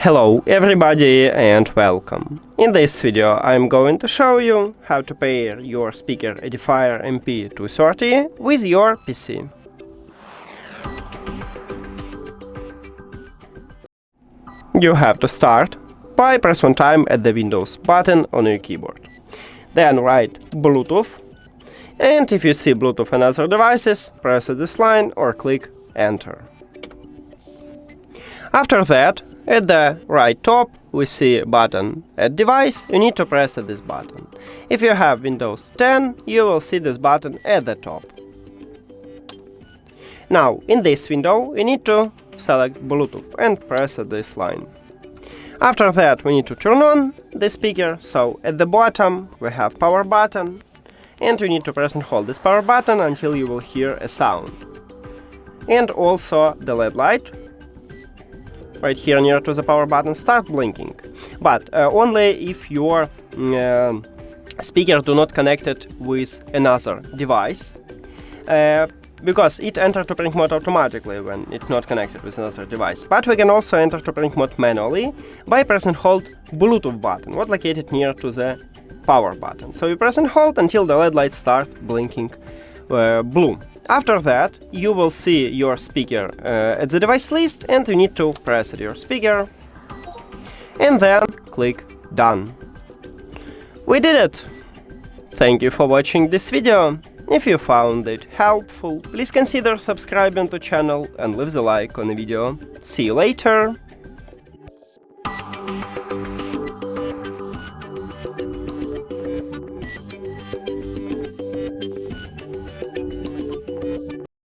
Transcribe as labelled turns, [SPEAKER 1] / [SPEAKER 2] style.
[SPEAKER 1] Hello everybody and welcome. In this video I'm going to show you how to pair your speaker EDIFIER MP230 with your PC. You have to start by press one time at the Windows button on your keyboard. Then write Bluetooth, and if you see Bluetooth and other devices, press this line or click Enter. After that, at the right top, we see a button Add Device. You need to press this button. If you have Windows 10, you will see this button at the top. Now, in this window, you need to select Bluetooth and press this line. After that, we need to turn on the speaker, so at the bottom we have power button, and you need to press and hold this power button until you will hear a sound. And also the LED light right here near to the power button start blinking, but only if your speaker do not connect it with another device, because it enters to pairing mode automatically when it's not connected with another device. But we can also enter to pairing mode manually by press and hold Bluetooth button, what located near to the power button. So you press and hold until the LED lights start blinking blue. After that, you will see your speaker at the device list, and you need to press your speaker and then click Done. We did it! Thank you for watching this video. If you found it helpful, please consider subscribing to the channel and leave the like on the video. See you later!